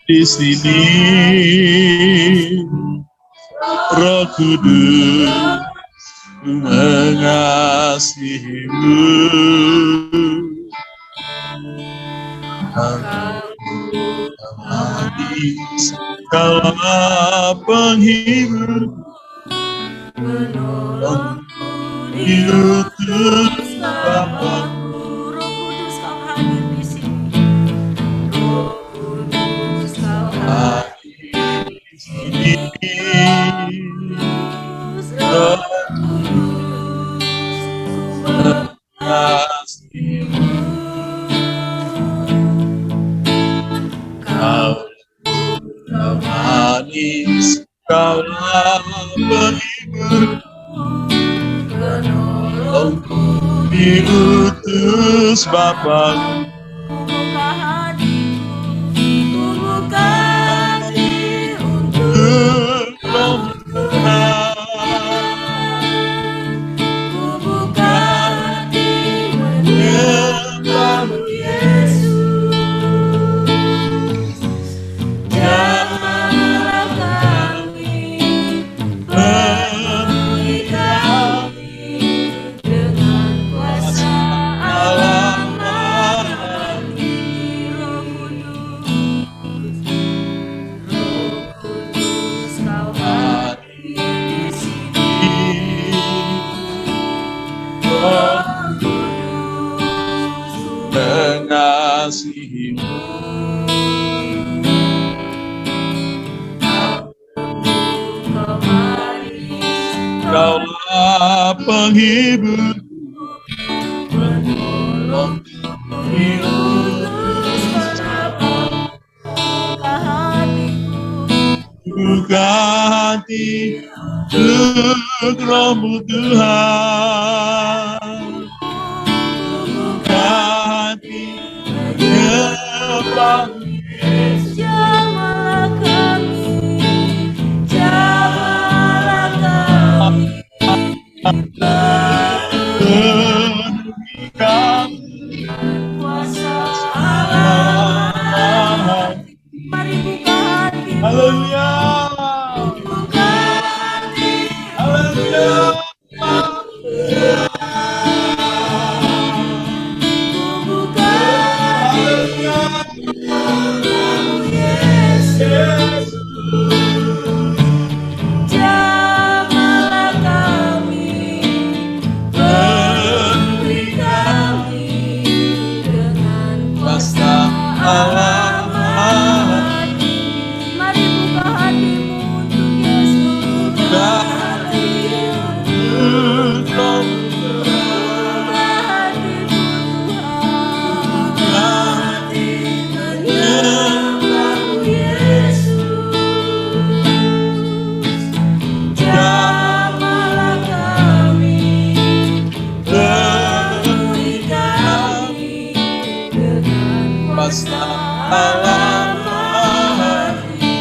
di sini, Roh Kudus mengasihimu. Kaulah penghibur, menolongku diutus Bapa-Ku. Roh Kudus kau hadir di sini. Roh Kudus kau hadir di sini. Roh Kudus ku mengasihimu. Kau manis, kaulah penghibur, menolongku diutus Bapa-Ku. Buka hati untuk Tuhan. ku buka hati menyembahmu Yesus. Jamahlah kami, penuhi kami dengan kuasa Allah Maha-Tinggi. Roh Kudus kau hadir di sini. Roh Kudus ku Mengasihimu. kau manis, Kaulah penghibur, diutus Bapa. Buka hatiku, buka hati untuk Roh-Mu Tuhan. Buka hati menyembahmu. jamahlah kami, jamahlah kami, Penuhi kami kuasa Allah. Mari buka hati, Haleluya. buka hati, Haleluya. buka hati, Yesus. Jamahlah kami, penuhi kami dengan kuasa Allah Maha-Tinggi. Mari buka hatimu untuk Yesus. Buka hati, buka hatimu Tuhan. Buka hati menyembahmu Yesus. Jamahlah kami, penuhi kami dengan kuasa Allah Maha-Tinggi.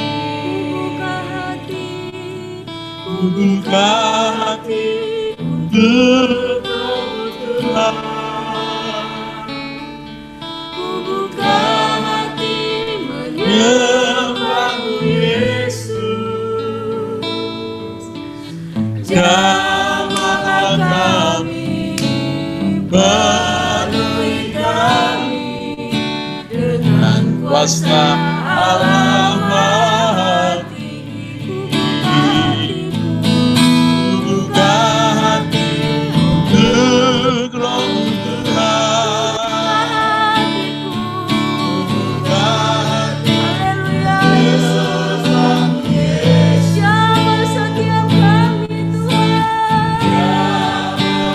Buka hati untuk Tuhan. Buka hati menyembahmu Yesus. Jamahlah kami, penuhi kami dengan kuasa Allah Maha-Tinggi. Buka hati untuk Roh-Mu Tuhan. Buka hati Haleluya Yesus. Jamah setiap kami Tuhan.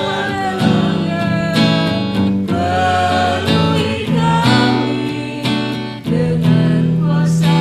Haleluya. Penuhi kami dengan kuasa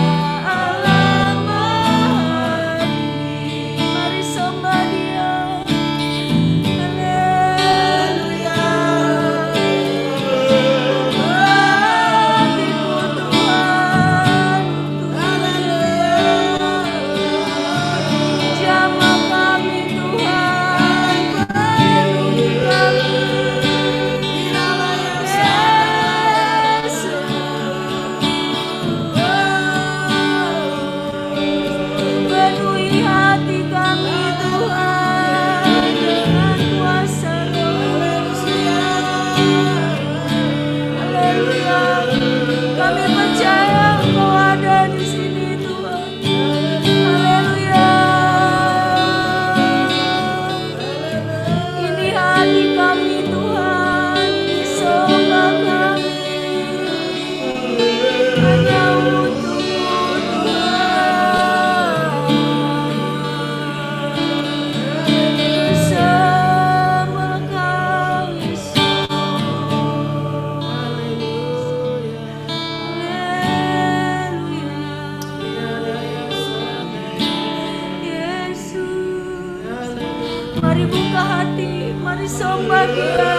Mari sembah Dia.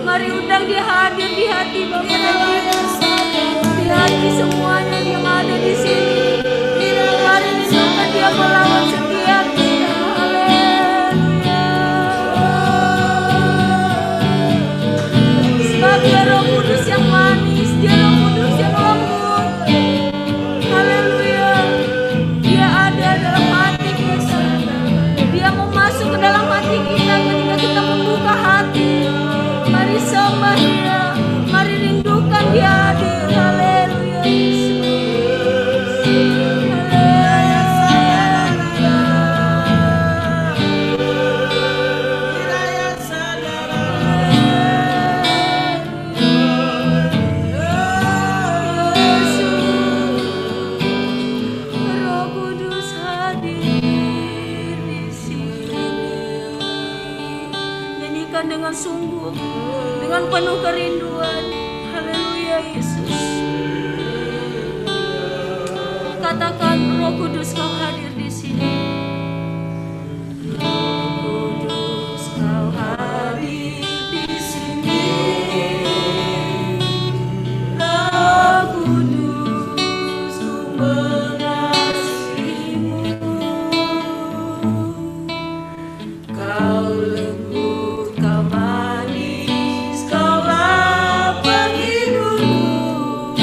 Mari undang Dia hadir di hati Bapak dan Ibu, di hati semuanya yang ada di sini. Mari rindukan Dia melawan setiap kita. Haleluya. Sebab Dia Roh Kudus yang manis, Dia Roh Kudus yang lembut. Haleluya. Dia ada dalam hati kita. Dia mau masuk ke dalam hati kita ketika kita membuka hati. Mari sembah Dia, mari rindukan Dia hadir. Haleluya Yesus. Roh Kudus hadir di sini. Nyanyikan dengan sungguh, dengan penuh kerinduan. Haleluya Yesus. Katakan, Roh Kudus Kau hadir di sini. Roh Kudus Kau hadir di sini. Roh Kudus Ku mengasihimu. Kau lembut, Kau manis, Kaulah penghibur,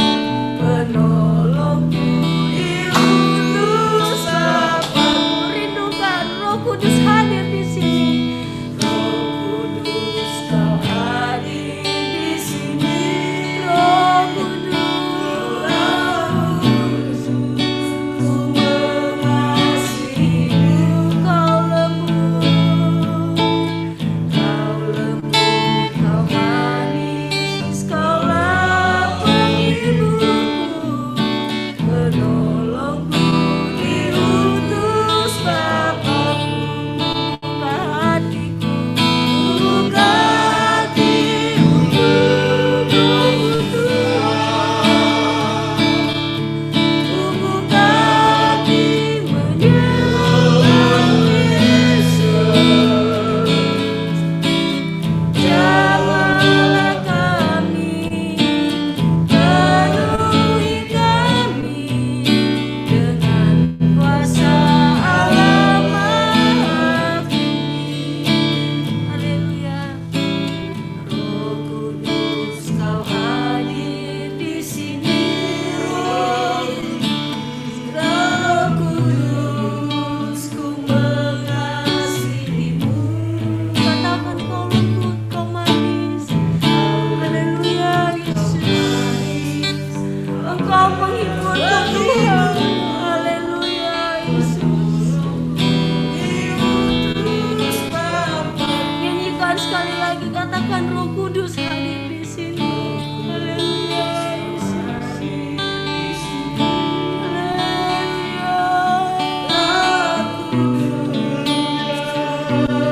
penolongku, diutus Bapa. Rindukan Roh Kudus hadir di sini. Roh Kudus Kau hadir di sini. Roh Kudus Ku mengasihimu. Kau lembut, Kau manis, Kaulah penghiburku, penolongku, diutus Bapa-Ku. Buka hatiku, buka hati untukmu, buka hati menyembah Yesus. Jamalah kami, penuhi kami dengan kuasa Allah Maha Tinggi. Haleluya. Roh Kudus Kau hadir di sini. Roh Kudus Ku mengasihimu. Katakan, Kau lembut, Kau manis. Haleluya Yesus. Engkau menghibur Tuhan. Haleluya Yesus. Diutus Bapa. Nyanyikan sekali lagi, katakan, Roh Kudus hadir di sini. Haleluya Yesus.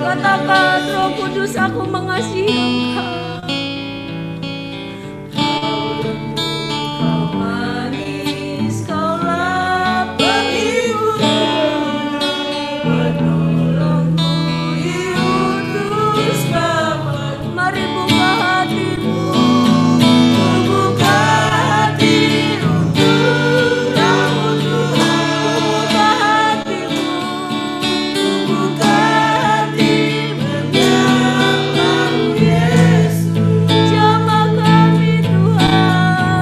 Katakan, Roh Kudus, aku mengasihi Engkau. Kau lembut, Kau manis, Kaulah penghibur, penolongku, diutus Bapa. Mari buka hatimu, buka hati untuk Kamu Tuhan. Buka hatimu, buka hati menyembah Yesus. Jamah kami Tuhan.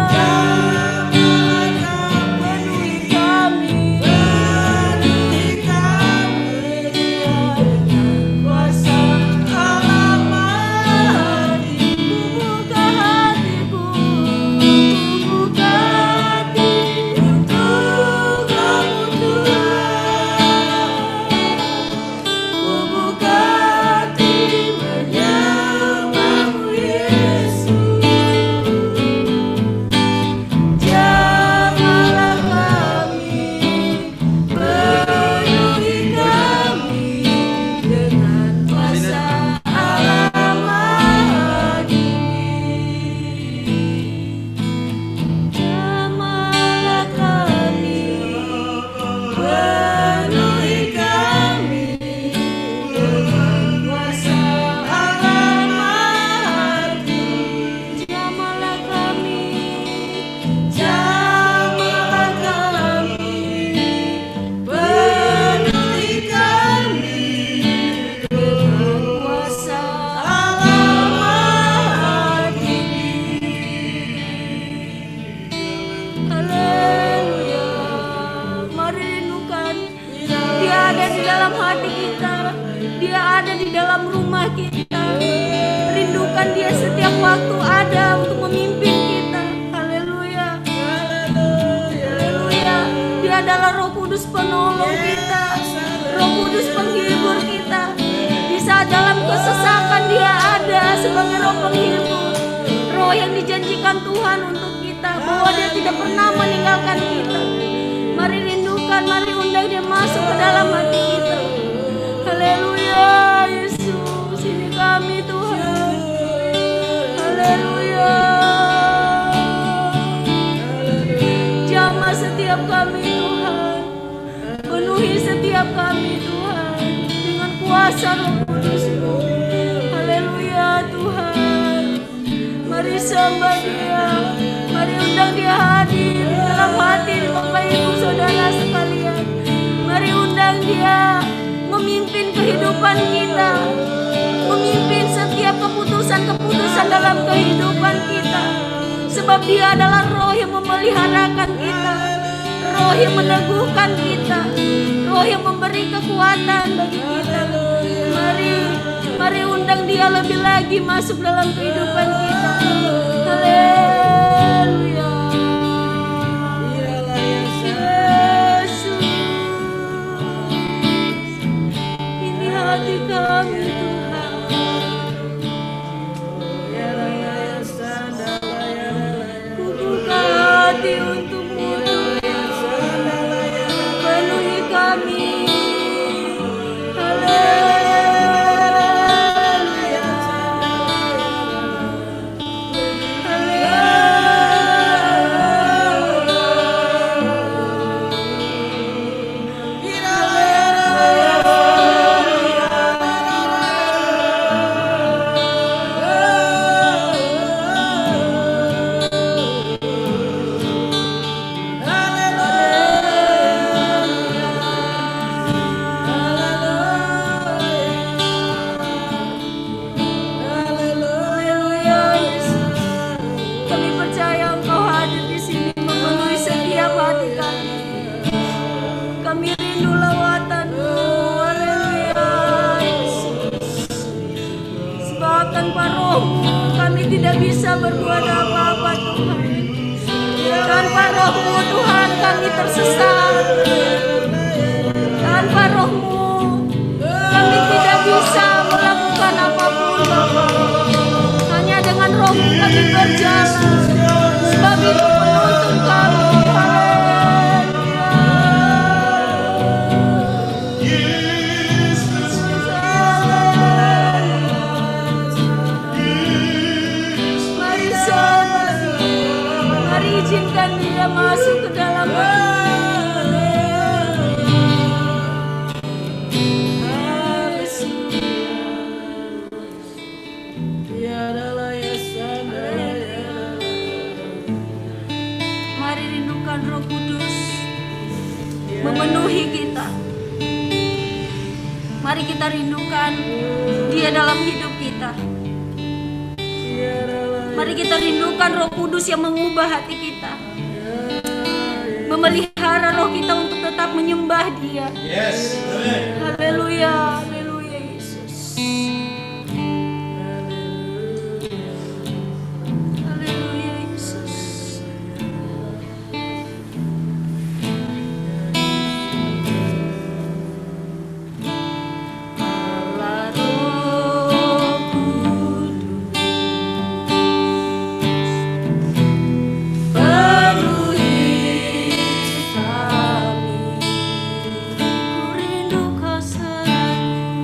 waktu ada untuk memimpin kita. Haleluya. Haleluya. Dia adalah Roh Kudus penolong kita, Roh Kudus penghibur kita. Di saat dalam kesesakan Dia ada sebagai Roh penghibur, Roh yang dijanjikan Tuhan untuk kita, bahwa Dia tidak pernah meninggalkan kita. Mari rindukan, mari undang Dia masuk ke dalam hati kita. Haleluya, Yesus, ini kami Tuhan. Haleluya. Jamah setiap kami Tuhan, penuhi setiap kami Tuhan dengan kuasa Roh Kudus-Mu. Haleluya Tuhan. Mari sembah Dia, mari undang Dia hadir di dalam hati Bapak Ibu Saudara sekalian. Mari undang Dia memimpin kehidupan kita, memimpin setiap keputusan-keputusan dalam kehidupan kita. Sebab Dia adalah Roh yang memeliharakan kita, Roh yang meneguhkan kita, Roh yang memberi kekuatan bagi kita. Mari undang Dia lebih lagi masuk dalam kehidupan kita. Haleluya. Yesus, ini hati kami Tuhan. Ku buka hati untuk-Mu Tuhan. Penuhi kami. Tidak bisa berbuat apa-apa Tuhan. Tanpa Roh-Mu Tuhan kami tersesat. Tanpa Roh-Mu kami tidak bisa melakukan apapun Bapa. Hanya dengan Roh-Mu kami berjalan. Sebab itu menuntun kami. Izinkan Dia masuk ke dalam Mari rindukan Roh Kudus memenuhi kita. Mari kita rindukan Dia dalam hidup kita. Mari kita rindukan Roh Kudus yang mengubah hati kita, memelihara roh kita untuk tetap menyembah Dia. Yes, amen. Haleluya, haleluya Yesus. Haleluya Yesus. Ku rindu Kau selalu.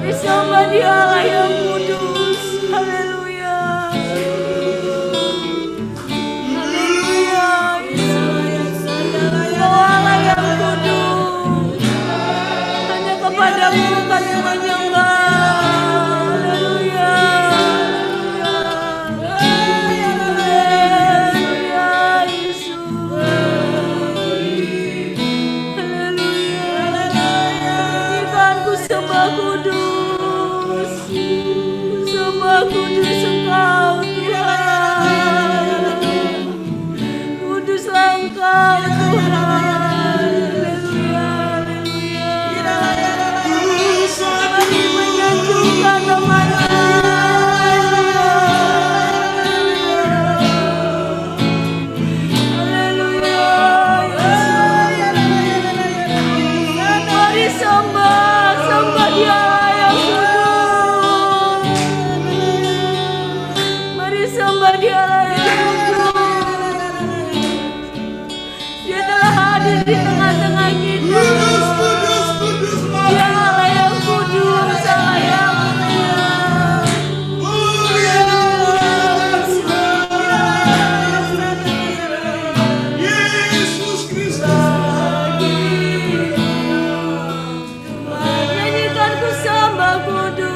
Disembah Dia Allah yang kudus. Haleluya. Haleluya. Engkau Allah yang kudus. Hanya kepadamu kami menyembah. Haleluya. Haleluya Yesus. Haleluya. Ikan ku sembah kudus. Sembah kudus Engkau Tuhan. Kuduslah Engkau Tuhan. Haleluya. Mari menyanjungkan namanya. Haleluya. Mari sembah Dia yang kudus. Mari sembah Dia yang kudus. Dia telah hadir di tengah-tengah kita. Dia Allah yang kudus, Allah yang mulia. Yesus Kristus. Nyanyikan ku sembah kudus.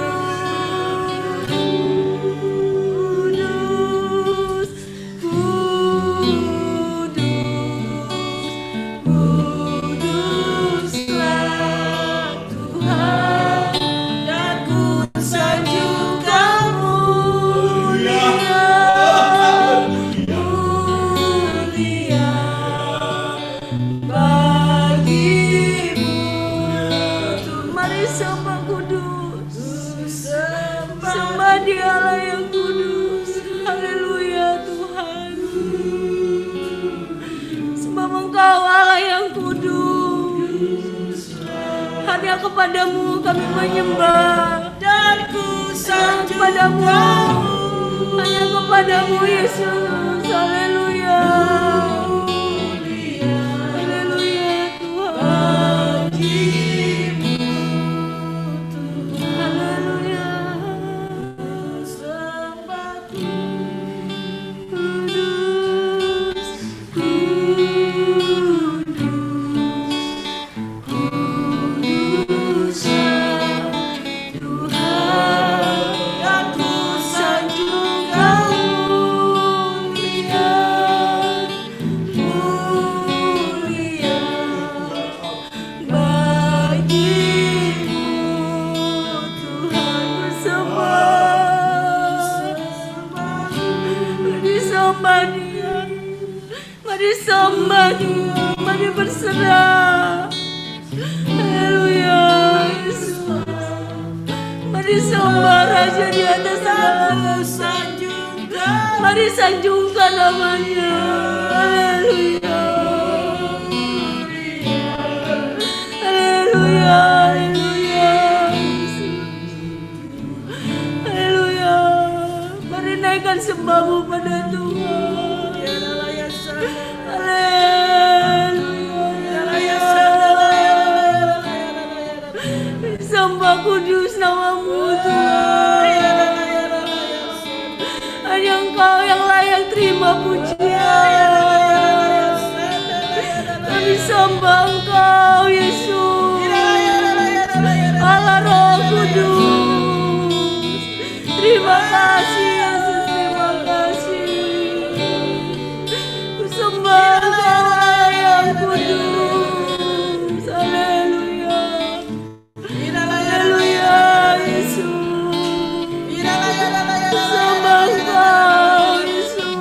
Kudus, kudus, kuduslah Tuhan. Dan ku sanjungkan mulia, mulia bagimu. Mari sembah kudus. Sembah Dia Allah yang kudus. Haleluya Tuhan. Sembah Engkau Allah yang kudus. Hanya kepadamu kami menyembah. Dan ku sanjungkan kepadamu. Hanya kepadamu Yesus. Haleluya. Haleluya Tuhan. Haleluya. Kudus, kuduslah Tuhan. Dan ku sanjungkan mulia, mulia bagimu Tuhan. Disembah Dia. Mari sembah Dia. Mari berserah. Haleluya Yesus. Mari sembah Raja di atas segala. Mari sanjungkan namanya. Haleluya. Haleluya. Haleluya. Haleluya. Mari naikkan sembahmu pada Tuhan. Haleluya. Sembah kudus namamu Tuhan. Hanya Engkau yang layak terima pujian. Kami sembah Engkau Yesus. Allah Roh Kudus. Terima kasih Yesus. Terima kasih. Ku sembah Engkau Allah yang kudus. Haleluya. Haleluya Yesus. Ku sembah Engkau Yesus.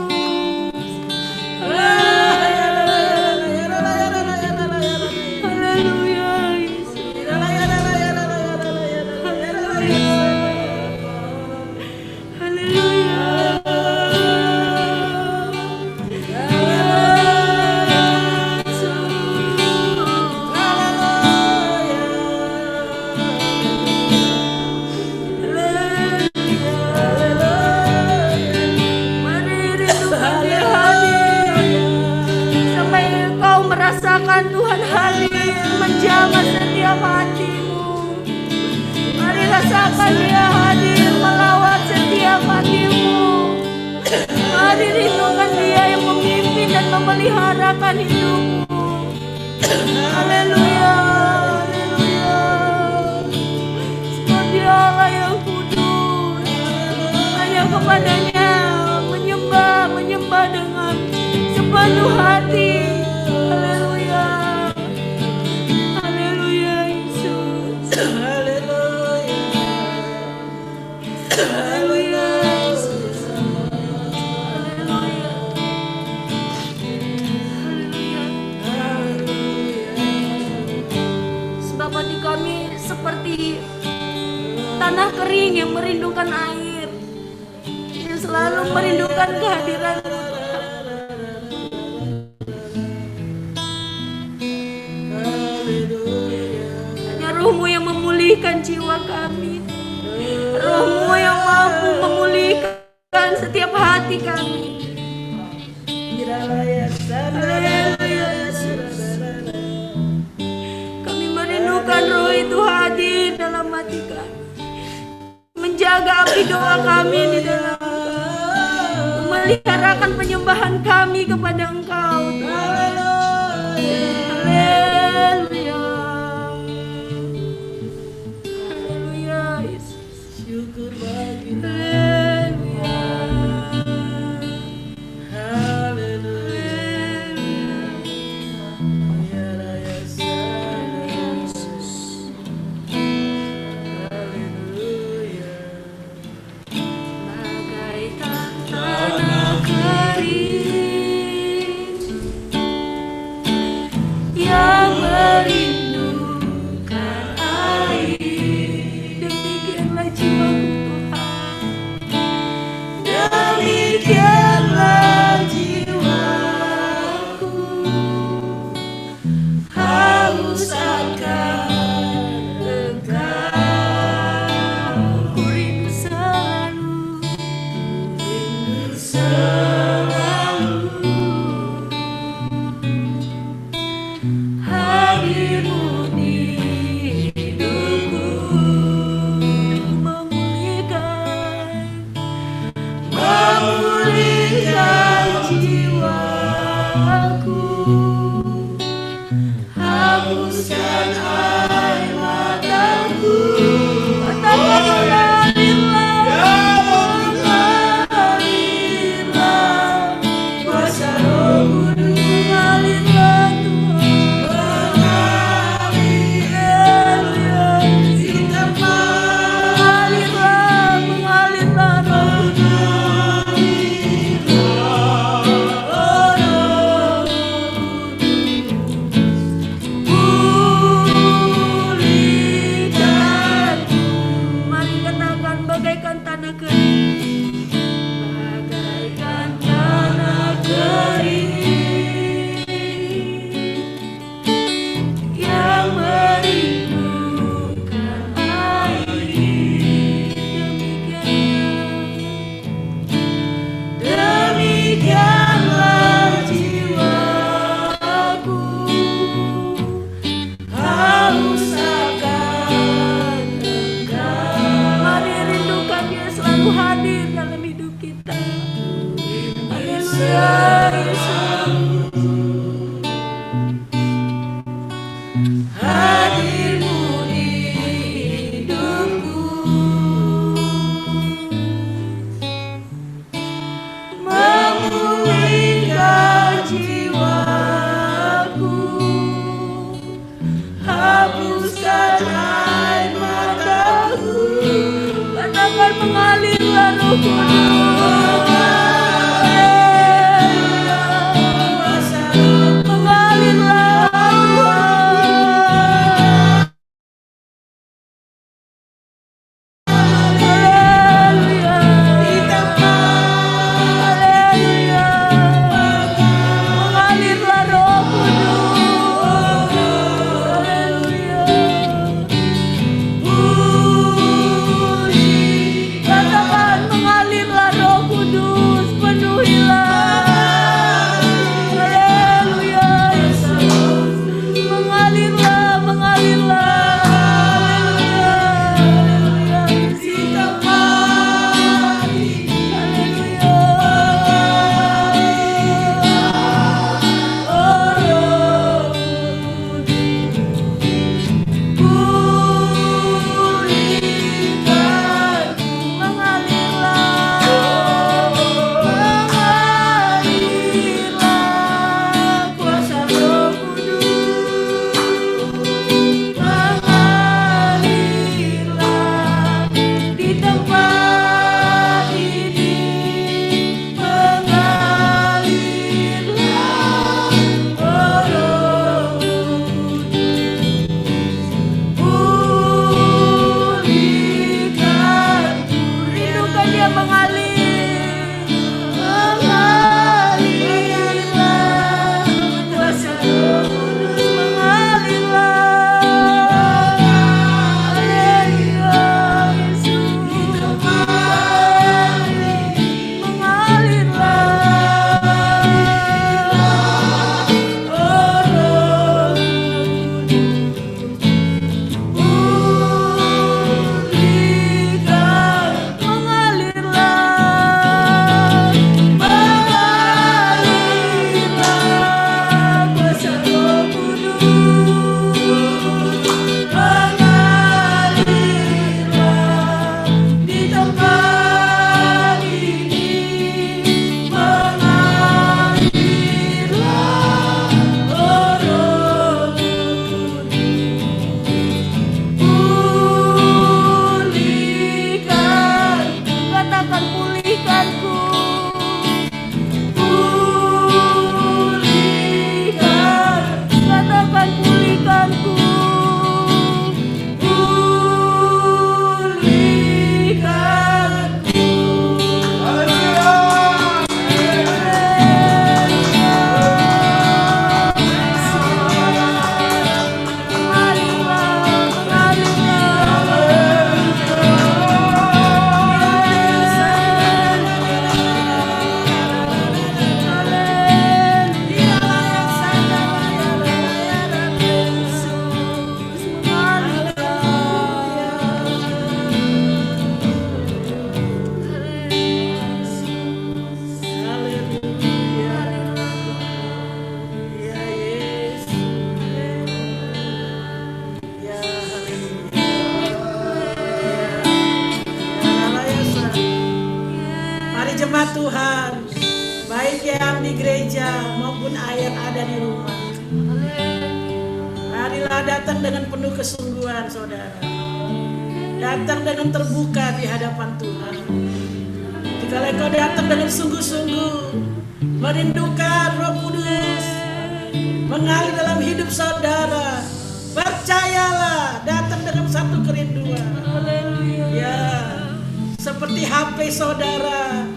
Haleluya Yesus. Haleluya. rasakan Dia hadir melawat setiap hatimu. Mari rindukan Dia yang memimpin dan memeliharakan hidupmu. Haleluya, haleluya. Sebab Dia Allah yang kudus. Hanya kepadanya menyembah dengan sepenuh hati. Haleluya, haleluya Yesus. Haleluya, haleluya Yesus. Haleluya, haleluya. Sebab hati kami seperti tanah kering yang merindukan air, yang selalu merindukan kehadiran-Mu. Hanya Roh-Mu yang memulihkan jiwa kami, Roh-Mu yang mampu memulihkan setiap hati kami. Haleluya Yesus. Kami merindukan Roh itu hadir dalam hati kami, menjaga api doa kami di dalam kami, memeliharakan penyembahan kami kepada Engkau Tuhan. Haleluya, haleluya Yesus. Syukur bagi Haleluya, haleluya, ya Yesus. Haleluya. Bagaikan tanah kering yang merindukan air, demikianlah jiwaku Tuhan, demikianlah jiwaku, haus akan Engkau, ku rindu selalu, rindu selalu. Hadir-Mu di hidupku, memulihkan jiwaku, hapuskan air mataku. Katakan mengalirlah, kuasa Roh Kudus mengalirlah Tuhan. Mengalirlah Roh pulihkan. Mari katakan bagaikan tanah kering, bagaikan tanah kering yang merindukan air, demikianlah jiwaku, haus akan Engkau. Mari rindukan Dia selalu hadir dalam hidup kita. Haleluya Yesus. Hadir-Mu di hidupku, memulihkan jiwaku, hapuskan air mataku. Katakan mengalirlah Roh Kudus. Mengalirlah Tuhan. Haleluya, haleluya. Mengalirlah Roh Kudus. Haleluya. Katakan mengalirlah Roh Kudus. jemaat Tuhan, baik yang di gereja maupun yang ada di rumah, marilah datang dengan penuh kesungguhan saudara. Datang dengan terbuka di hadapan Tuhan. Jika engkau datang dengan sungguh-sungguh, merindukan Roh Kudus mengalir dalam hidup saudara, percayalah, datang dengan satu kerinduan. Ya, seperti HP saudara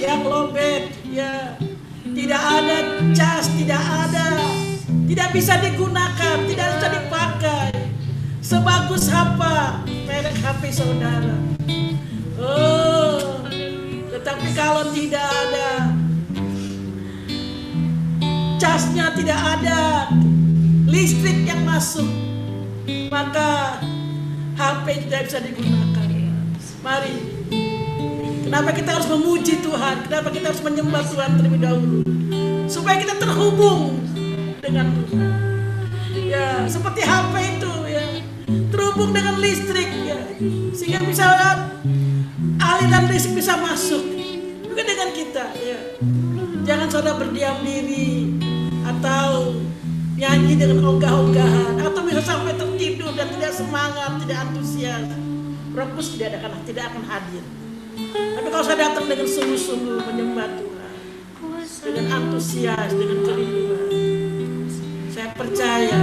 yang lobet, ya, tidak ada cas, tidak bisa digunakan, tidak bisa dipakai. Sebagus apa merek HP saudara. Oh, tetapi kalau tidak ada casnya, tidak ada listrik yang masuk, maka HP tidak bisa digunakan. Mari, kenapa kita harus memuji Tuhan? Kenapa kita harus menyembah Tuhan terlebih dahulu? Supaya kita terhubung dengan Tuhan. Ya, seperti HP itu ya, terhubung dengan listrik ya, sehingga bisa aliran listrik bisa masuk. Juga dengan kita ya. Jangan saudara berdiam diri atau nyanyi dengan ogah-ogahan, atau bisa sampai tertidur dan tidak semangat, tidak antusias. Roh Kudus tidak akan hadir. Tapi kalau saya datang dengan sungguh-sungguh menyembah Tuhan, dengan antusias, dengan kerinduan, saya percaya,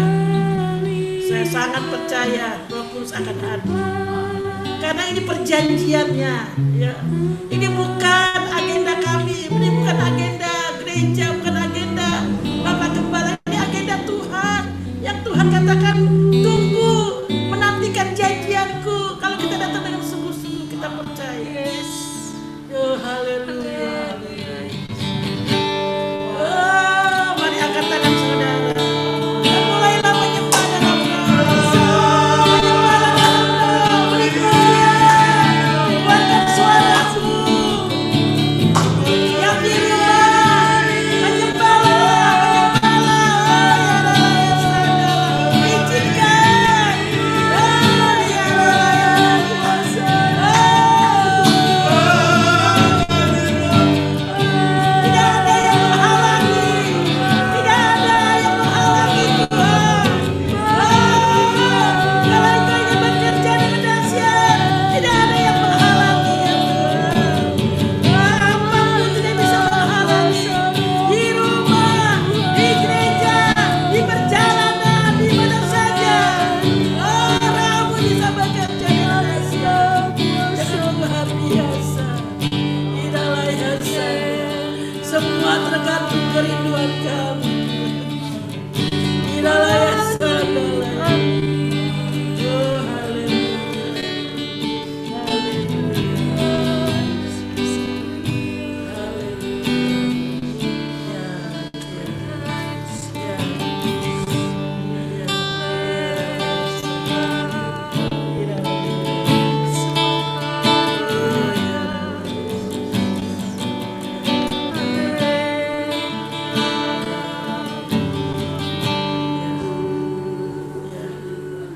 saya sangat percaya Roh Kudus akan hadir. Karena ini perjanjiannya ya. Ini bukan agenda kami, ini bukan agenda gereja, bukan agenda Bapak Gembala, ini agenda Tuhan. Yang Tuhan katakan, tunggu, menantikan janjianku. Kalau kita datang dengan sungguh-sungguh, kita percaya. Oh, haleluya. Oh, mari angkat tangan saudara. Dan mulailah menyembah dalam roh. Menyembah dalam roh. Beri dia. Keluarkan suaraku. Yang di rumah, menyembahlah. Izinkan. Tidak ada yang menghalangi. Tidak ada yang menghalangi Tuhan. Kalau engkau ingin bekerja dengan dahsyat, tidak ada yang menghalangi ya Tuhan. Apapun tidak bisa menghalangi. Di rumah, di gereja, di perjalanan, di mana saja. Ramu bisa bekerja dengan dahsyat. Dengan luar biasa. Tidaklah yang saya. Semua tergantung kerinduan kamu. Tidaklah yang salah. Oh, haleluya.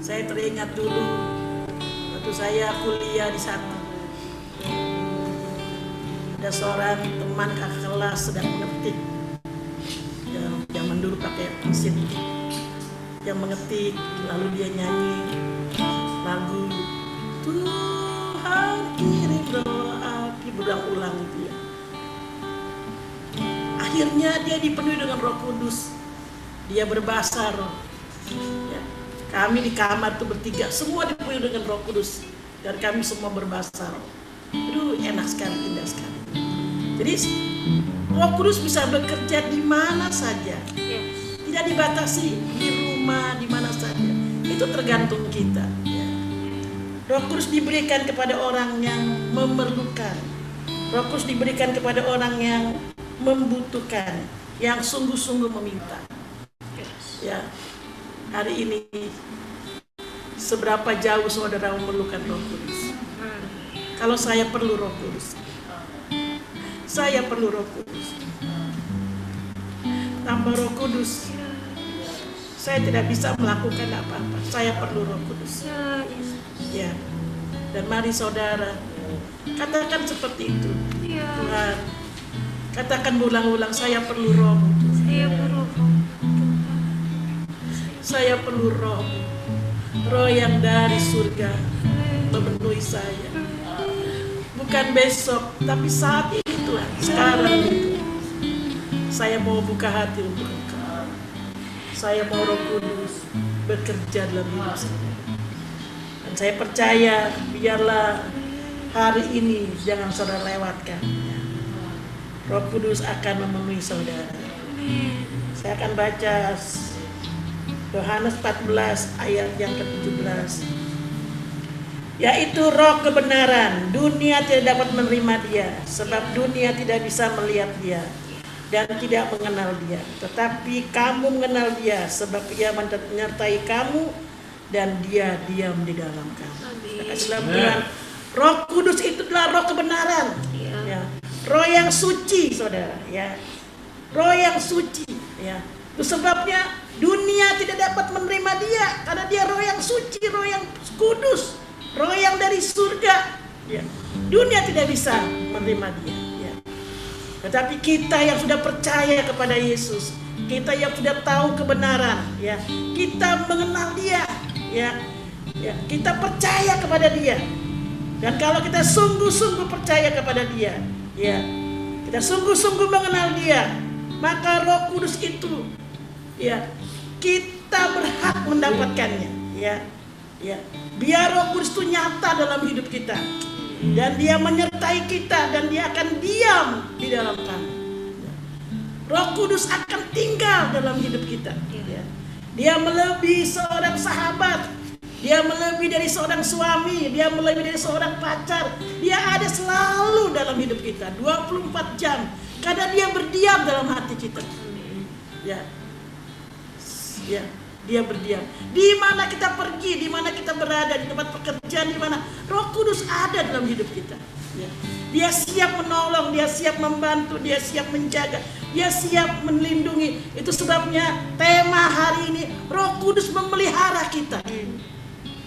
Saya teringat dulu waktu saya kuliah di sana, ada seorang teman kakak kelas sedang mengetik, zaman dulu pakai mesin, yang mengetik, lalu dia nyanyi lagu Tuhan kirim roh api, berulang-ulang itu ya. Akhirnya dia dipenuhi dengan Roh Kudus, dia berbahasa roh. Ya. Kami di kamar tuh bertiga, semua dipenuhi dengan Roh Kudus, dan kami semua berbahasa roh. Aduh, enak sekali, indah sekali. Jadi Roh Kudus bisa bekerja di mana saja, tidak dibatasi, di rumah, di mana saja. Itu tergantung kita. Ya. Roh Kudus diberikan kepada orang yang memerlukan. Roh Kudus diberikan kepada orang yang membutuhkan, yang sungguh-sungguh meminta. Ya. Hari ini seberapa jauh saudara memerlukan Roh Kudus? Kalau saya perlu Roh Kudus, saya perlu Roh Kudus. Tanpa Roh Kudus, saya tidak bisa melakukan apa-apa. Saya perlu Roh Kudus. Ya. Dan mari saudara, Katakan seperti itu. Iya. Tuhan, katakan berulang-ulang, saya perlu Roh-Mu. Saya perlu Roh. Saya perlu Roh-Mu. Roh yang dari surga memenuhi saya. Bukan besok, tapi saat ini Tuhan. Sekarang itu. Saya mau buka hati untuk Engkau. Saya mau Roh Kudus bekerja dalam hidup saya. Dan saya percaya, biarlah hari ini jangan saudara lewatkan. Roh Kudus akan memenuhi saudara. Saya akan baca Yohanes 14 ayat yang ke-17. Yaitu roh kebenaran. Dunia tidak dapat menerima dia, sebab dunia tidak bisa melihat dia dan tidak mengenal dia. Tetapi kamu mengenal dia, sebab ia menyertai kamu dan dia diam di dalam kamu. Tuhan, Roh Kudus itu adalah roh kebenaran. Ya. Roh yang suci, saudara. Ya. Roh yang suci. Ya. Itu sebabnya dunia tidak dapat menerima dia, karena dia roh yang suci, roh yang kudus, roh yang dari surga. Ya. Dunia tidak bisa menerima dia. Ya. Tetapi kita yang sudah percaya kepada Yesus, kita yang sudah tahu kebenaran, ya, kita mengenal dia, ya, kita percaya kepada dia. Dan kalau kita sungguh-sungguh percaya kepada dia, ya, kita sungguh-sungguh mengenal dia, maka Roh Kudus itu, ya, kita berhak mendapatkannya, ya. Biar Roh Kudus itu nyata dalam hidup kita, dan dia menyertai kita, dan dia akan diam di dalam kami. Roh Kudus akan tinggal dalam hidup kita. Ya. Dia melebihi seorang sahabat, dia melebihi dari seorang suami, dia melebihi dari seorang pacar. Dia ada selalu dalam hidup kita 24 jam, karena dia berdiam dalam hati kita. Ya. Dia berdiam. Di mana kita pergi, di mana kita berada, di tempat pekerjaan, di mana Roh Kudus ada dalam hidup kita. Ya. Dia siap menolong, dia siap membantu, dia siap menjaga, dia siap melindungi. Itu sebabnya tema hari ini, Roh Kudus memelihara kita.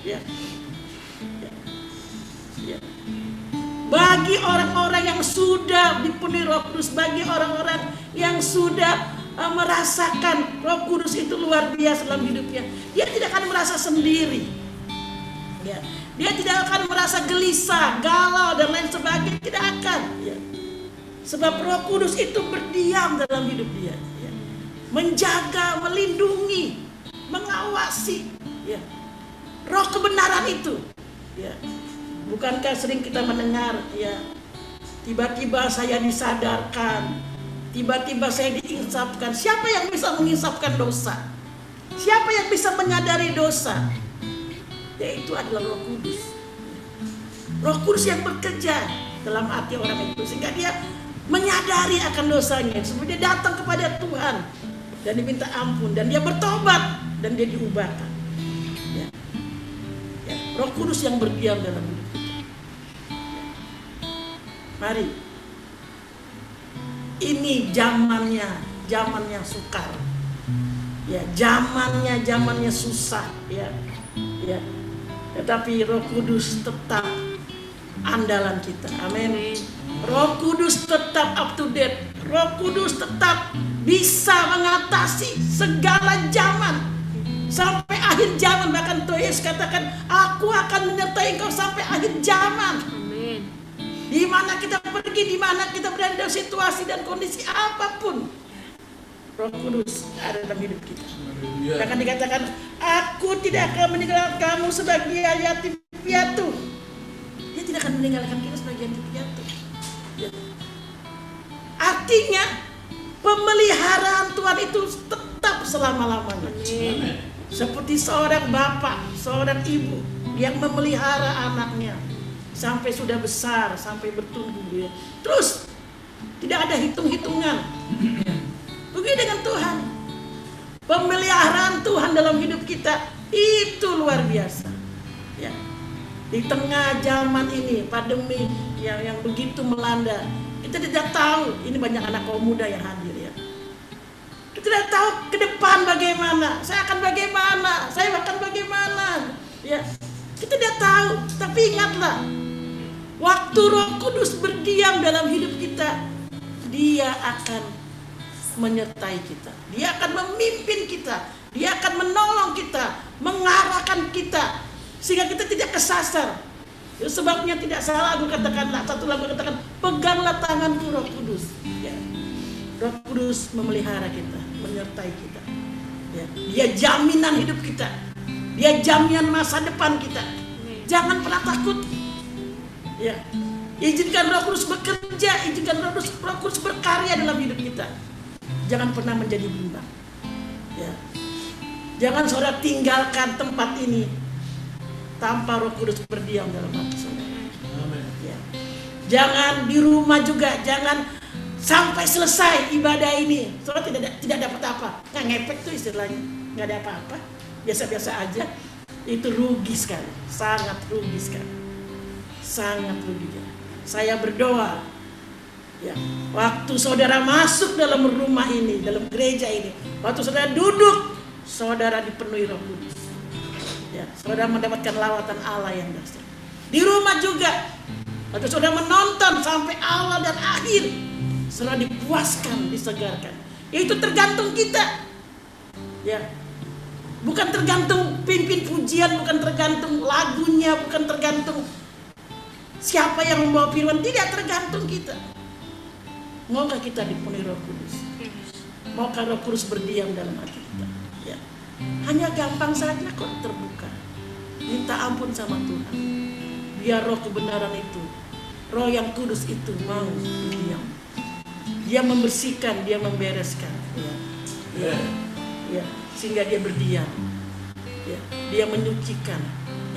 Ya. Bagi orang-orang yang sudah dipenuhi Roh Kudus, bagi orang-orang yang sudah merasakan Roh Kudus itu luar biasa dalam hidupnya, dia tidak akan merasa sendiri. Ya. Dia tidak akan merasa gelisah, galau dan lain sebagainya, tidak akan. Ya. Sebab Roh Kudus itu berdiam dalam hidup dia, ya. Menjaga, melindungi, mengawasi. Ya. Roh kebenaran itu. Ya. Bukankah sering kita mendengar, ya, tiba-tiba saya disadarkan, tiba-tiba saya diinsafkan. Siapa yang bisa menginsafkan dosa? Siapa yang bisa menyadari dosa? Yaitu adalah Roh Kudus. Roh Kudus yang bekerja dalam hati orang itu, sehingga dia menyadari akan dosanya. Sebelum dia datang kepada Tuhan dan diminta ampun, dan dia bertobat, dan dia diubahkan. Ya. Roh Kudus yang berdiam dalam hidup kita. Mari. Ini zamannya sukar. Ya, zamannya susah, ya. Tetapi Roh Kudus tetap andalan kita. Amin. Roh Kudus tetap up to date. Roh Kudus tetap bisa mengatasi segala zaman sampai akhir zaman. Bahkan Tuhan Yesus katakan, aku akan menyertai engkau sampai akhir zaman. Amin. Di mana kita pergi, di mana kita berada dalam situasi dan kondisi apapun, Roh Kudus ada dalam hidup kita. Akan dikatakan, aku tidak akan meninggalkan kamu sebagai yatim piatu. Dia tidak akan meninggalkan kita sebagai yatim piatu. Ya. Artinya pemeliharaan Tuhan itu tetap selama-lamanya. Seperti seorang bapak, seorang ibu yang memelihara anaknya sampai sudah besar, sampai bertumbuh, ya. Terus tidak ada hitung-hitungan. Begitu dengan Tuhan. Pemeliharaan Tuhan dalam hidup kita itu luar biasa. Ya. Di tengah zaman ini, pandemi yang begitu melanda, kita tidak tahu, ini banyak anak kaum muda yang hadir, ya. Kita tidak tahu ke depan bagaimana, saya akan bagaimana, saya akan bagaimana, ya. Kita tidak tahu, tapi ingatlah, waktu waktu Roh Kudus berdiam dalam hidup kita, Dia akan menyertai kita. Dia akan memimpin kita. Dia akan menolong kita, mengarahkan kita, sehingga kita tidak kesasar. Itu sebabnya tidak salah aku katakanlah, satu lagu katakan, peganglah tanganku Roh Kudus. Ya. Roh Kudus memelihara kita, menyertai kita. Ya. Dia jaminan hidup kita. Dia jaminan masa depan kita. Jangan pernah takut. Ya. Izinkan Roh Kudus bekerja, izinkan Roh Kudus berkarya dalam hidup kita. Jangan pernah menjadi bimbang. Ya. Jangan saudara tinggalkan tempat ini tanpa Roh Kudus berdiam dalam hati saudara. Ya. Jangan di rumah juga, jangan sampai selesai ibadah ini saudara tidak dapat apa. Nggak ngepek tuh istilahnya, nggak ada apa-apa, biasa-biasa aja. Itu rugi sekali, sangat rugi sekali, sangat rugi. Saya berdoa, ya, waktu saudara masuk dalam rumah ini, dalam gereja ini, waktu saudara duduk, saudara dipenuhi Roh Kudus. Ya, saudara mendapatkan lawatan Allah yang dahsyat. Di rumah juga, waktu saudara menonton sampai awal dan akhir, saudara dipuaskan, disegarkan. Itu tergantung kita. Ya, bukan tergantung pimpin pujian, bukan tergantung lagunya, bukan tergantung siapa yang membawa firman, tidak tergantung kita. Maukah kita dipenuhi Roh Kudus? Maukah Roh Kudus berdiam dalam hati kita? Ya. Hanya gampang saja kok terbuka. Minta ampun sama Tuhan. Biar roh kebenaran itu, roh yang kudus itu mau berdiam. Dia membersihkan, dia membereskan. Ya. Ya. Ya. Sehingga dia berdiam. Ya. Dia menyucikan.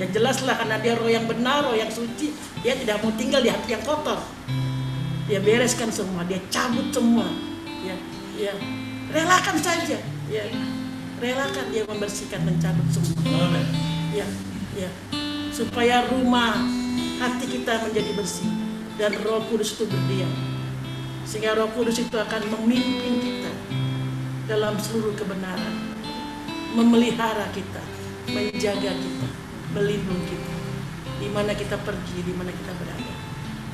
Yang jelaslah karena dia roh yang benar, roh yang suci, dia tidak mau tinggal di hati yang kotor. Dia bereskan semua, dia cabut semua. Ya, ya. Relakan saja. Ya. Relakan dia membersihkan, mencabut semua. Ya, ya. Supaya rumah hati kita menjadi bersih dan Roh Kudus itu berdiam. Sehingga Roh Kudus itu akan memimpin kita dalam seluruh kebenaran, memelihara kita, menjaga kita, melindungi kita. Di mana kita pergi, di mana kita berada,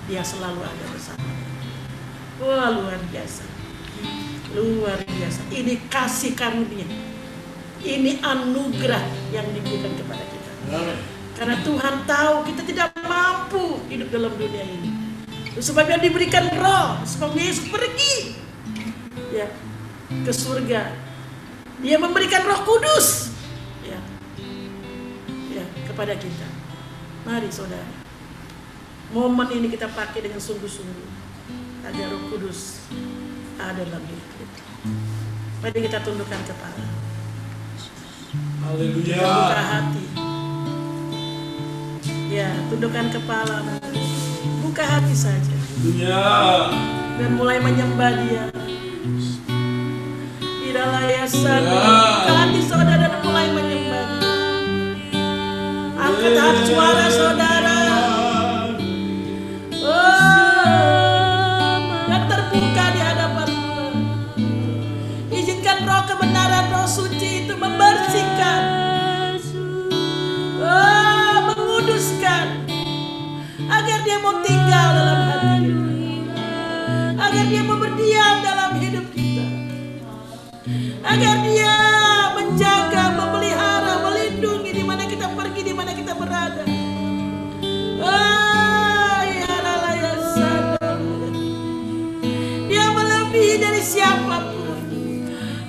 Dia selalu ada bersama. Wah, luar biasa. Luar biasa. Ini kasih karunia. Ini anugerah yang diberikan kepada kita. Karena Tuhan tahu kita tidak mampu hidup dalam dunia ini. Sebabnya diberikan roh, sebabnya Yesus pergi, ya, ke surga. Dia memberikan Roh Kudus, ya, ya, kepada kita. Mari saudara, momen ini kita pakai dengan sungguh-sungguh agar Roh Kudus ada dalam hidup kita. Mari kita tundukkan kepala. Haleluya. Buka hati. Ya, tundukkan kepala. Buka hati saja. Haleluya. Dan mulai menyembah Dia. Tidak layak sana. Buka hati saudara dan mulai menyembah. Angkat hati suara saudara. Dan terbuka di hadapan Tuhan. Izinkan roh kebenaran, roh suci itu membersihkan, menguduskan, agar Dia mau tinggal dalam hati kita, agar Dia mau berdiam dalam hidup kita, agar Dia menjaga, memelihara, melindungi di mana kita pergi, di mana kita berada. Dia melebihi dari siapapun.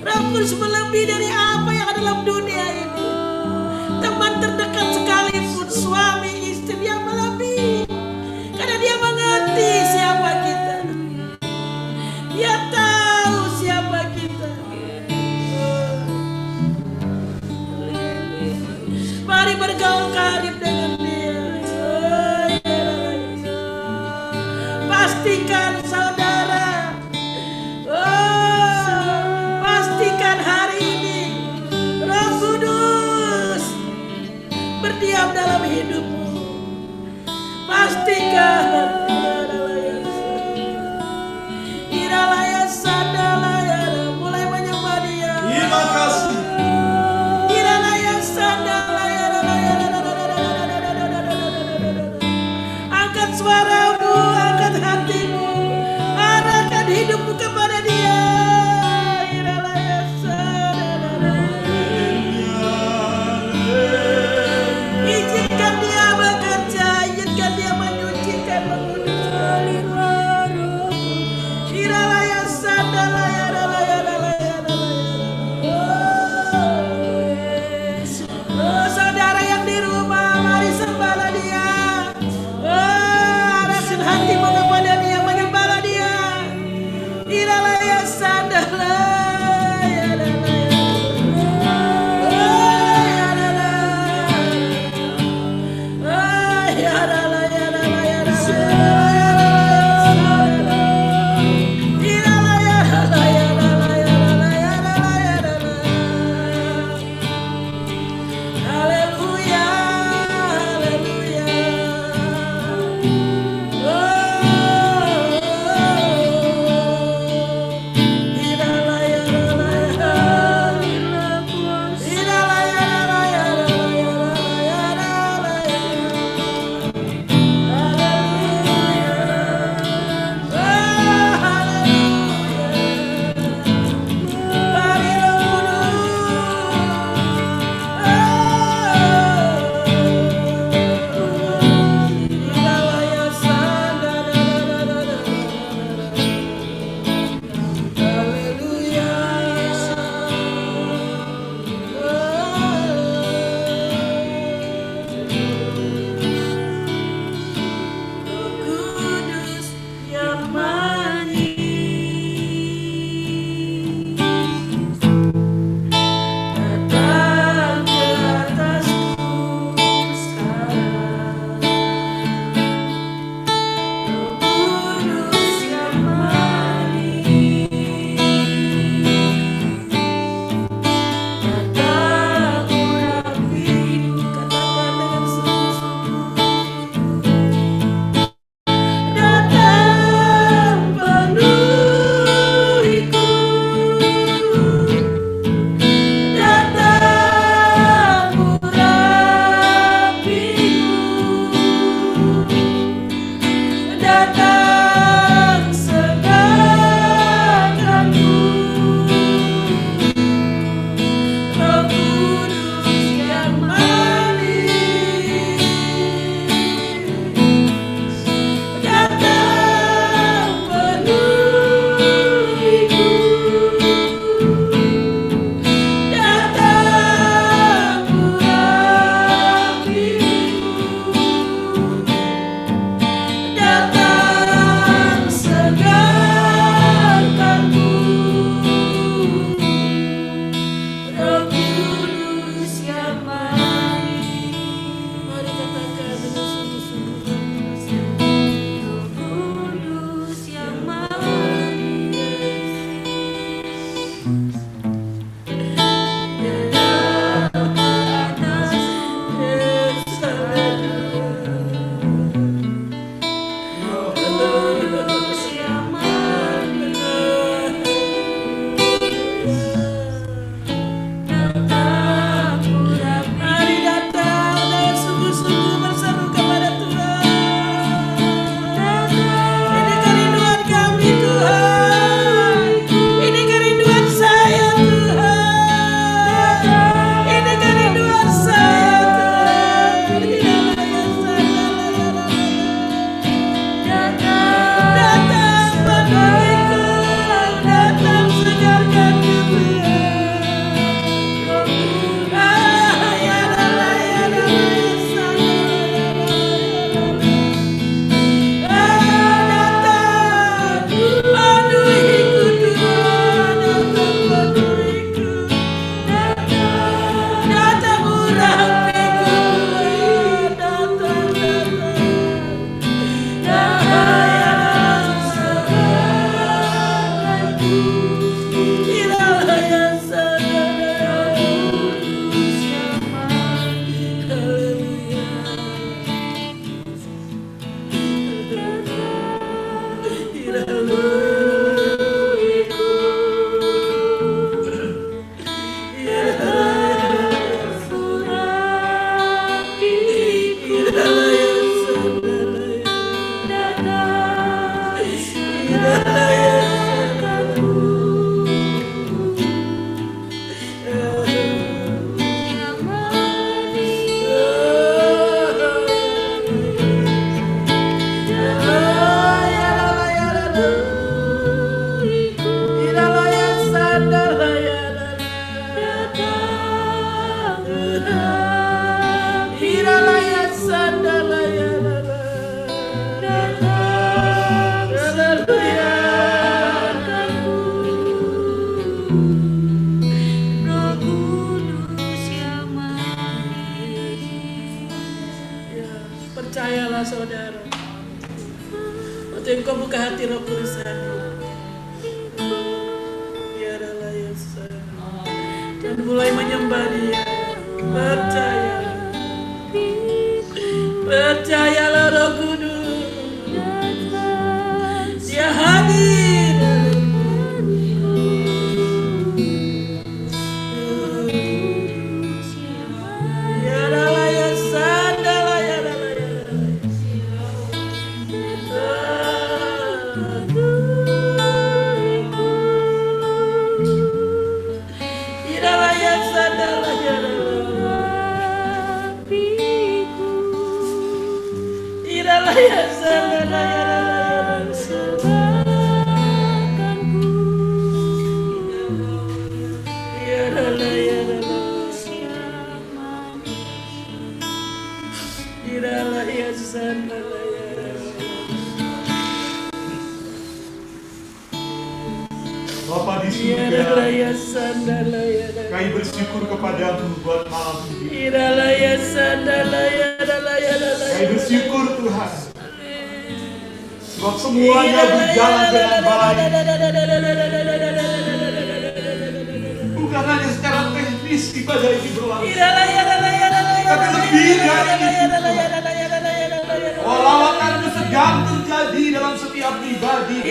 Roh Kudus melebihi dari apa yang ada dalam dunia ini. Teman terdekat sekalipun, suami, istri, Dia melebihi. Karena Dia mengerti siapa kita. Dia tahu siapa kita. Mari bergaul karib dengan Dia. Pastikan saudara, pastikan hari ini Roh Kudus berdiam dalam hidupmu. Pastikan. Iralaya sadalaya, mulai menyembah Dia. Terima kasih. Iralaya sadalaya, angkat suaramu. hatimu kepada Dia, menyembahlah Dia. Iralaya sadala, Untuk Engkau buka hati Roh Kudus hari. Biarlah Yesus. Dan mulai menyembah Dia. Percayalah Roh Kudus. Dia hadir. Biarlah Yesus. Bapa di surga, kami bersyukur kepadamu buat malam ini. Kami bersyukur Tuhan, sebab semuanya berjalan dengan baik. Bukan hanya secara teknis ibadah ini berlangsung, tapi lebih dari itu. Lawatan sedang terjadi dalam setiap pribadi.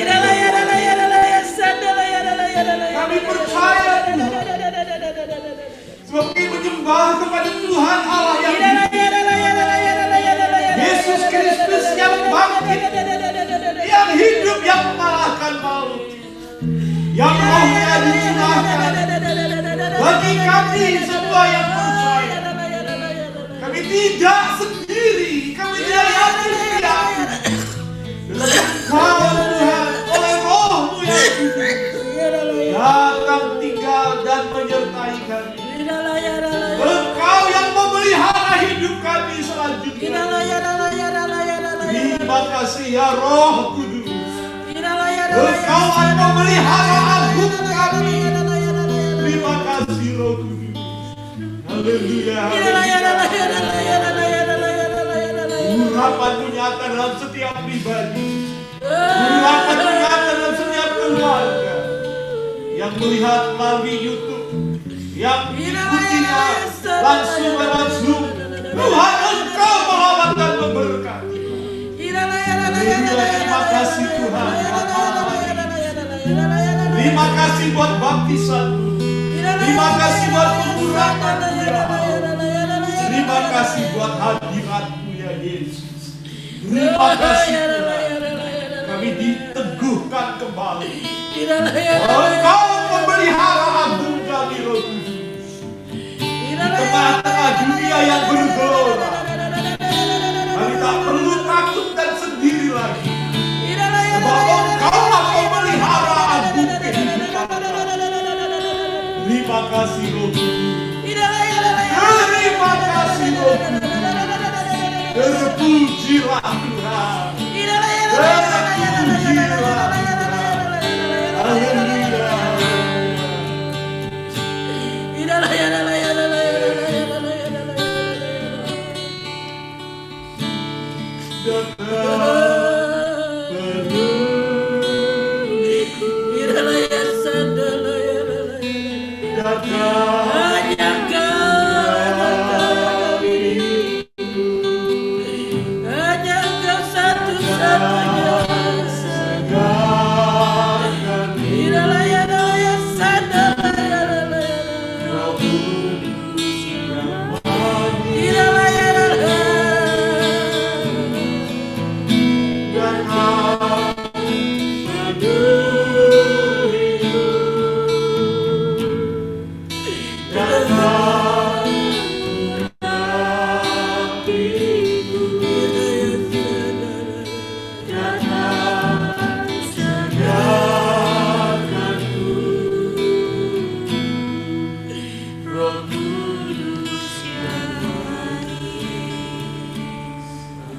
Kami percaya Tuhan, sebab kami menyembah kepada Tuhan Allah yang hidup, Yesus Kristus yang bangkit, yang hidup, yang mengalahkan maut, yang rohnya dicurahkan bagi kami semua yang percaya. Kami tidak sendiri, kami tidak sendirian. Engkau Tuhan, oleh Roh-Mu yang hidup, datang tinggal dan menyertai kami. Engkau yang memelihara hidup kami selanjutnya. Terima kasih ya Roh Kudus. Engkau akan memelihara agung kami. Terima kasih Roh Kudus. Haleluya. Urapan-Mu nyata dalam setiap pribadi. Urapan-Mu nyata dalam setiap keluarga yang melihat melalui YouTube, yang mengikutinya langsung lewat Zoom. Tuhan, Engkau melawat dan memberkati. Terima kasih Tuhan. Terima kasih buat baptisan-Mu. Terima kasih buat pengurapan-Mu ya Allah. Terima kasih buat hadirat-Mu ya Yesus. Terima kasih Tuhan. Kami diteguhkan kembali. Engkau memelihara agung kami Roh Kudus. Di tengah-tengah dunia yang bergelora, kami tak perlu takut dan sendiri lagi. Sebab Engkau memelihara agung kehidupan kami. Terima kasih Roh Kudus. Terima kasih Roh Kudus. Terpujilah Tuhan. Terpujilah Tuhan.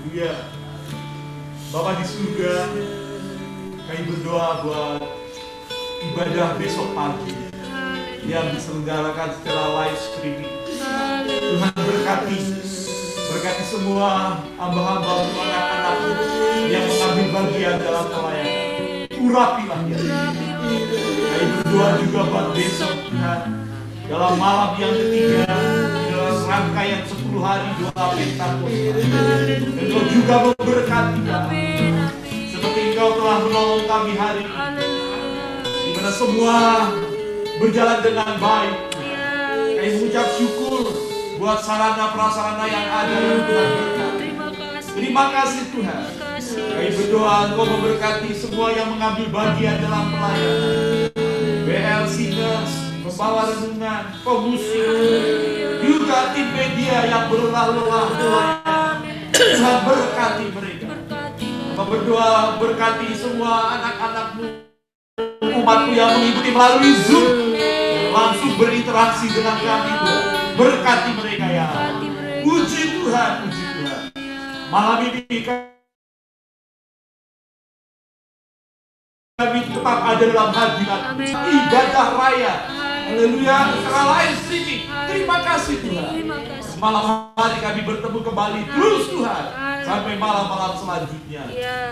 Haleluya. Bapa di surga, kami berdoa buat ibadah besok pagi yang diselenggarakan secara live streaming. Tuhan berkati semua hamba-hamba, anak-anak yang mengambil bagian bagian dalam pelayanan. Urapilah ya. Kami berdoa juga buat besok Tuhan, dalam malam yang ketiga, dalam rangkaian 10 hari doa Pentakosta. Dan Engkau juga memberkati kami, seperti Engkau telah menolong kami hari ini, di mana semua berjalan dengan baik. Kami mengucap syukur buat sarana prasarana yang ada yang Tuhan berkati. Terima kasih Tuhan. Kami berdoa Engkau memberkati semua yang mengambil bagian dalam pelayanan. BL Singers, pembawa renungan, pemusik, juga tim media yang berlelah-lelah melayani. Tuhan berkati mereka. Kami berdoa berkati semua anak-anakmu, umatmu yang mengikuti melalui Zoom, langsung berinteraksi dengan kami Tuhan. Berkati mereka ya. Puji Tuhan, puji Tuhan. Malam ini kami tetap ada dalam hadirat ibadah raya. Haleluya, secara live streaming. Terima kasih Tuhan. Malam hari kami bertemu kembali terus Tuhan, sampai malam-malam selanjutnya.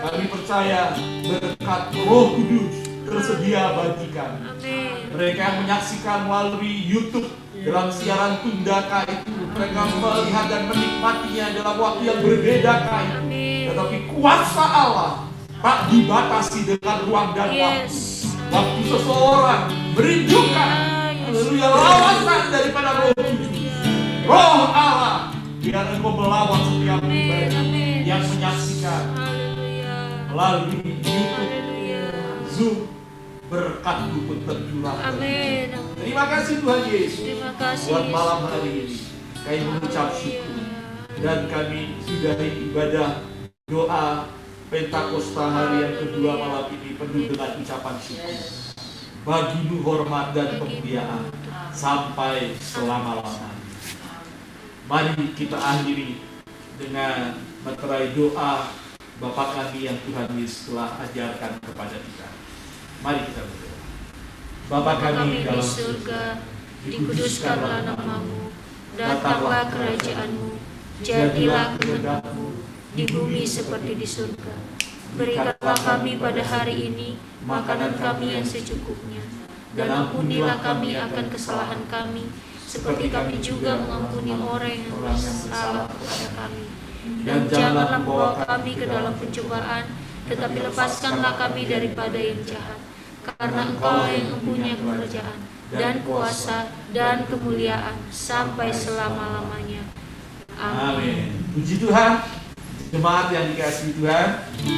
Kami percaya berkat Roh Kudus tersedia bagi kami. Mereka yang menyaksikan melalui YouTube dalam siaran tundaka itu, mereka melihat dan menikmatinya dalam waktu yang berbeda itu. Tetapi kuasa Allah tak dibatasi dengan ruang dan waktu. Waktu seseorang merindukan, haleluya, lawasan daripada Roh Kudus, Roh Allah, biar Engkau melawat setiap pribadi yang menyaksikan melalui YouTube, Zoom. Berkat-Mu pun tercurah. Terima kasih Tuhan Yesus. Buat malam hari ini kami mengucap syukur, dan kami sudahi ibadah doa Pentakosta hari yang kedua malam ini penuh dengan ucapan syukur. Bagi-Mu hormat dan kemuliaan sampai selama-lamanya. Mari kita akhiri dengan meterai doa Bapa kami yang Tuhan Yesus telah ajarkan kepada kita. Mari kita berdoa. Bapa kami dalam surga, dikuduskanlah nama-Mu, datanglah kerajaan-Mu, jadilah kehendak-Mu di bumi seperti di surga. Berikanlah kami pada hari ini makanan kami yang secukupnya, dan ampunilah kami akan kesalahan kami, seperti kami juga mengampuni orang yang bersalah kepada kami. Dan janganlah membawa kami ke dalam pencobaan, tetapi lepaskanlah kami daripada yang jahat. Karena Engkau yang mempunyai kerajaan dan kuasa dan kemuliaan sampai selama-lamanya. Amin. Puji Tuhan. Jemaat yang dikasihi Tuhan,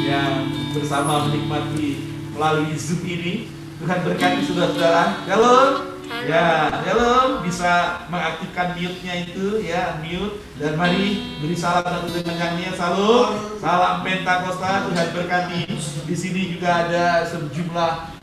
yang bersama menikmati melalui Zoom ini, Tuhan berkati saudara-saudara. Shalom. Ya, shalom. Bisa mengaktifkan mute-nya itu, ya, mute. Dan mari beri salam untuk menyanyi. Salam, salam Pentakosta. Tuhan berkati. Di sini juga ada sejumlah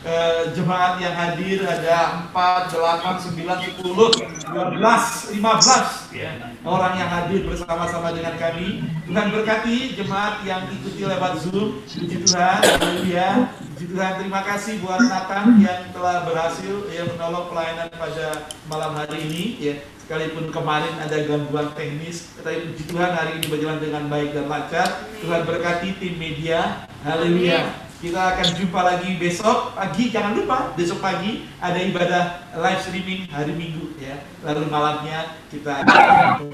jemaat yang hadir, ada 4, 8, 9, 10, 12, 15 ya, orang yang hadir bersama-sama dengan kami. Tuhan berkati jemaat yang ikuti lewat Zoom. Puji Tuhan, haleluya. Puji Tuhan, terima kasih buat Nathan yang telah berhasil ya menolong pelayanan pada malam hari ini ya. Sekalipun kemarin ada gangguan teknis, tetapi puji Tuhan hari ini berjalan dengan baik dan lancar. Tuhan berkati tim media. Haleluya. Kita akan jumpa lagi besok pagi. Jangan lupa besok pagi ada ibadah live streaming hari Minggu ya. Lalu malamnya kita malam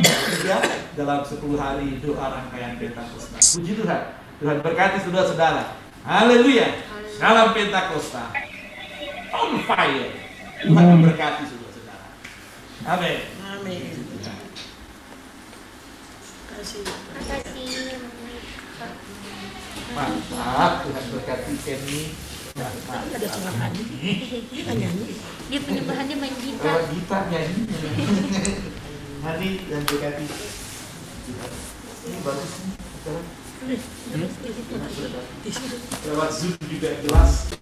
ketiga dalam 10 hari doa rangkaian Pentakosta. Puji Tuhan. Tuhan berkati saudara-saudara. Haleluya. Salam Pentakosta. On fire. Tuhan memberkati saudara-saudara. Amin. Amin. Kasih. Mantap, Tuhan berkati Kenny. Ada seorang adik. Dia nyanyi. Dia penyembahannya main gitar. Lewat gitar nyanyi. Mari dan berkati. Ini bagus nih. Lewat Zoom juga jelas.